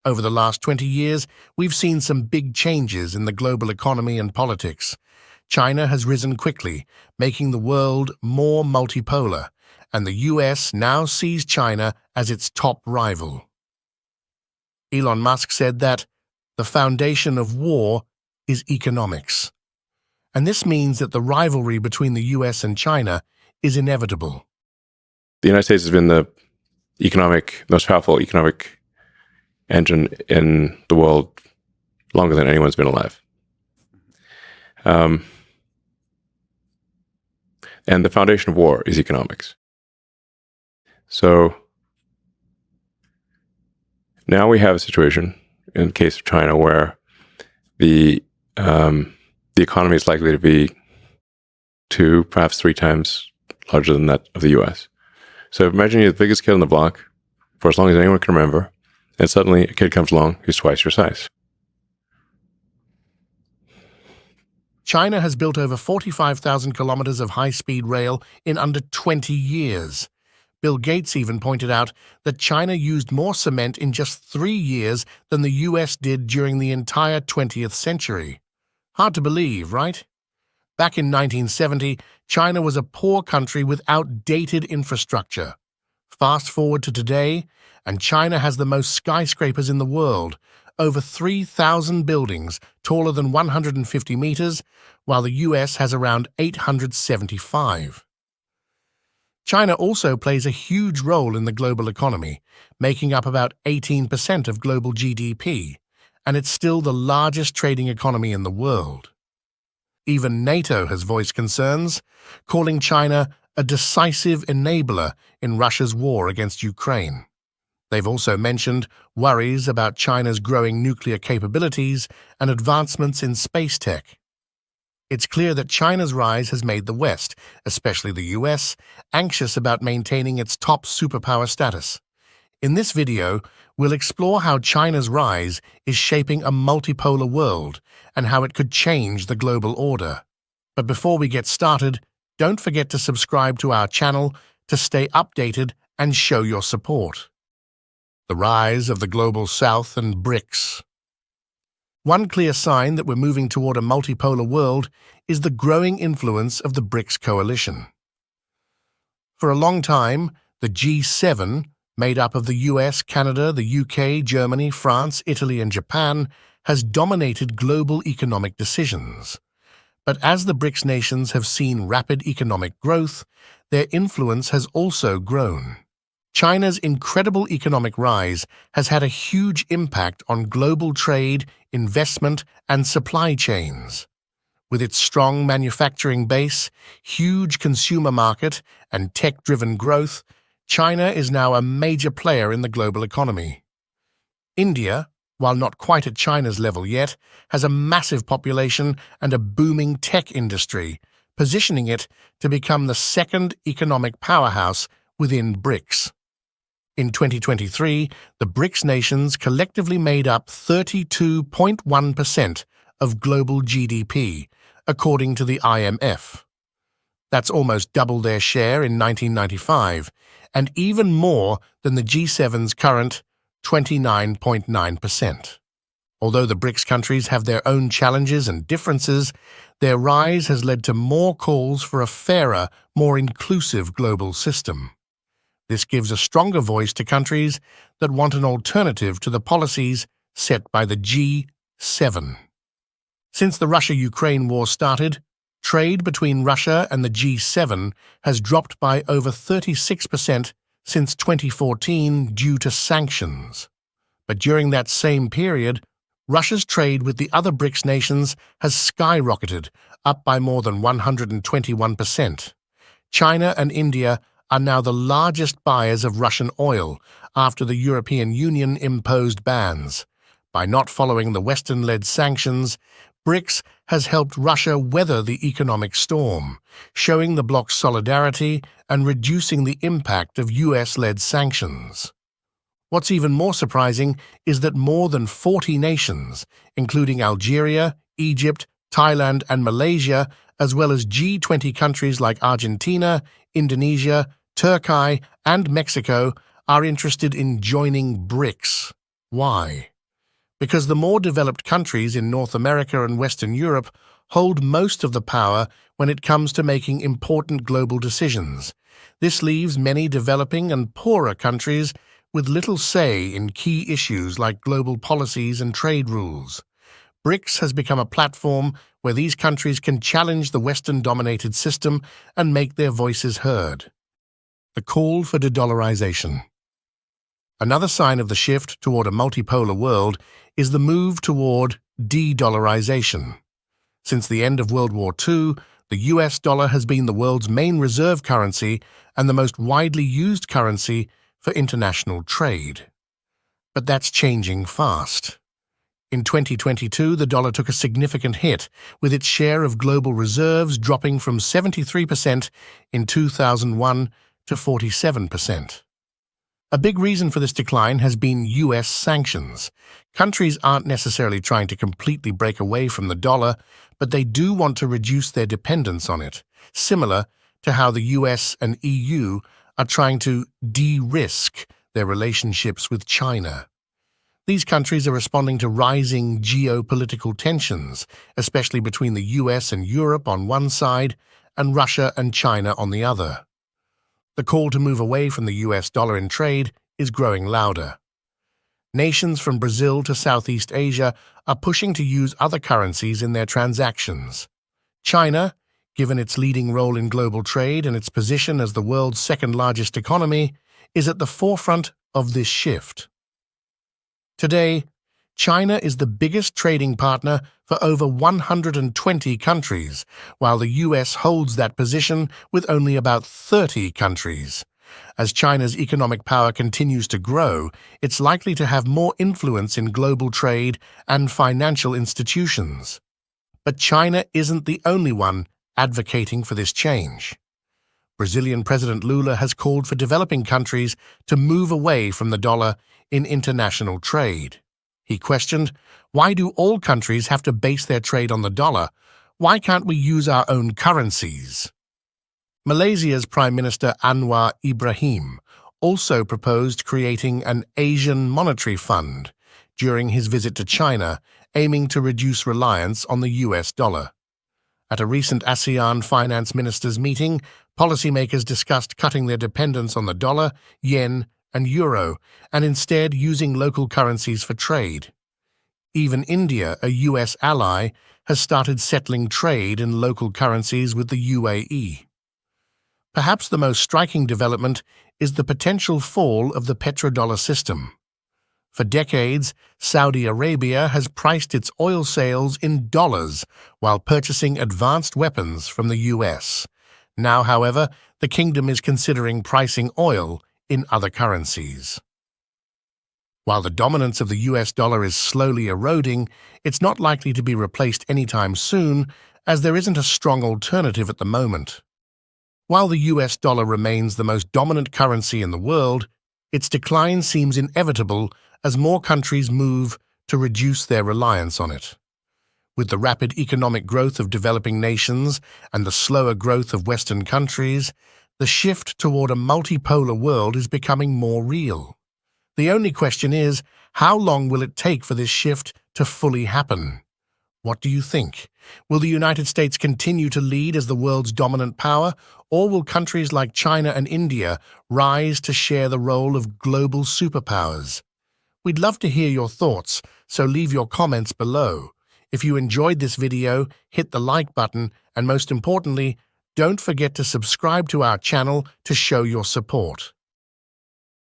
Over the last 20 years, we've seen some big changes in the global economy and politics. China has risen quickly, making the world more multipolar, and the US now sees China as its top rival. Elon Musk said that the foundation of war is economics. And this means that the rivalry between the US and China is inevitable. The United States has been the most powerful economic engine in the world longer than anyone's been alive. And the foundation of war is economics. So now we have a situation, in the case of China, where the economy is likely to be 2, perhaps 3 times larger than that of the US. So imagine you're the biggest kid on the block for as long as anyone can remember, and suddenly a kid comes along who's twice your size. China has built over 45,000 kilometers of high-speed rail in under 20 years. Bill Gates even pointed out that China used more cement in just 3 years than the US did during the entire 20th century. Hard to believe, right? Back in 1970, China was a poor country with outdated infrastructure. Fast forward to today, and China has the most skyscrapers in the world, over 3,000 buildings taller than 150 meters, while the US has around 875. China also plays a huge role in the global economy, making up about 18% of global GDP, and it's still the largest trading economy in the world. Even NATO has voiced concerns, calling China a decisive enabler in Russia's war against Ukraine. They've also mentioned worries about China's growing nuclear capabilities and advancements in space tech. It's clear that China's rise has made the West, especially the US, anxious about maintaining its top superpower status. In this video, we'll explore how China's rise is shaping a multipolar world and how it could change the global order. But before we get started, don't forget to subscribe to our channel to stay updated and show your support. The rise of the Global South and BRICS. One clear sign that we're moving toward a multipolar world is the growing influence of the BRICS coalition. For a long time, the G7, made up of the US, Canada, the UK, Germany, France, Italy, and Japan, has dominated global economic decisions. But as the BRICS nations have seen rapid economic growth, their influence has also grown. China's incredible economic rise has had a huge impact on global trade, investment, and supply chains. With its strong manufacturing base, huge consumer market, and tech-driven growth, China is now a major player in the global economy. India, while not quite at China's level yet, has a massive population and a booming tech industry, positioning it to become the second economic powerhouse within BRICS. In 2023, the BRICS nations collectively made up 32.1% of global GDP, according to the IMF. That's almost double their share in 1995, and even more than the G7's current 29.9%. Although the BRICS countries have their own challenges and differences, their rise has led to more calls for a fairer, more inclusive global system. This gives a stronger voice to countries that want an alternative to the policies set by the G7. Since the Russia-Ukraine war started, trade between Russia and the G7 has dropped by over 36% since 2014 due to sanctions. But during that same period, Russia's trade with the other BRICS nations has skyrocketed, up by more than 121%. China and India are now the largest buyers of Russian oil after the European Union imposed bans. By not following the Western-led sanctions, BRICS has helped Russia weather the economic storm, showing the bloc's solidarity and reducing the impact of US-led sanctions. What's even more surprising is that more than 40 nations, including Algeria, Egypt, Thailand, and Malaysia, as well as G20 countries like Argentina, Indonesia, Turkey, and Mexico, are interested in joining BRICS. Why? because the more developed countries in North America and Western Europe hold most of the power when it comes to making important global decisions. This leaves many developing and poorer countries with little say in key issues like global policies and trade rules. BRICS has become a platform where these countries can challenge the Western-dominated system and make their voices heard. The call for de-dollarisation. Another sign of the shift toward a multipolar world is the move toward de-dollarisation. Since the end of World War II, the US dollar has been the world's main reserve currency and the most widely used currency for international trade. But that's changing fast. In 2022, the dollar took a significant hit, with its share of global reserves dropping from 73% in 2001 to 47%. A big reason for this decline has been US sanctions. Countries aren't necessarily trying to completely break away from the dollar, but they do want to reduce their dependence on it, similar to how the US and EU are trying to de-risk their relationships with China. These countries are responding to rising geopolitical tensions, especially between the US and Europe on one side and Russia and China on the other. The call to move away from the US dollar in trade is growing louder. Nations from Brazil to Southeast Asia are pushing to use other currencies in their transactions. China, given its leading role in global trade and its position as the world's second-largest economy, is at the forefront of this shift. Today, China is the biggest trading partner for over 120 countries, while the US holds that position with only about 30 countries. As China's economic power continues to grow, it's likely to have more influence in global trade and financial institutions. But China isn't the only one advocating for this change. Brazilian President Lula has called for developing countries to move away from the dollar in international trade. He questioned, why do all countries have to base their trade on the dollar? Why can't we use our own currencies? Malaysia's Prime Minister Anwar Ibrahim also proposed creating an Asian Monetary Fund during his visit to China, aiming to reduce reliance on the US dollar. At a recent ASEAN finance ministers meeting, policymakers discussed cutting their dependence on the dollar, yen, and euro, and instead using local currencies for trade. Even India, a US ally, has started settling trade in local currencies with the UAE. Perhaps the most striking development is the potential fall of the petrodollar system. For decades, Saudi Arabia has priced its oil sales in dollars while purchasing advanced weapons from the US. Now, however, the kingdom is considering pricing oil in other currencies. While the dominance of the US dollar is slowly eroding, it's not likely to be replaced anytime soon, as there isn't a strong alternative at the moment. While the US dollar remains the most dominant currency in the world, its decline seems inevitable as more countries move to reduce their reliance on it. With the rapid economic growth of developing nations and the slower growth of Western countries, the shift toward a multipolar world is becoming more real. The only question is, how long will it take for this shift to fully happen? What do you think? Will the United States continue to lead as the world's dominant power, or will countries like China and India rise to share the role of global superpowers? We'd love to hear your thoughts, so leave your comments below. If you enjoyed this video, hit the like button, and most importantly, don't forget to subscribe to our channel to show your support.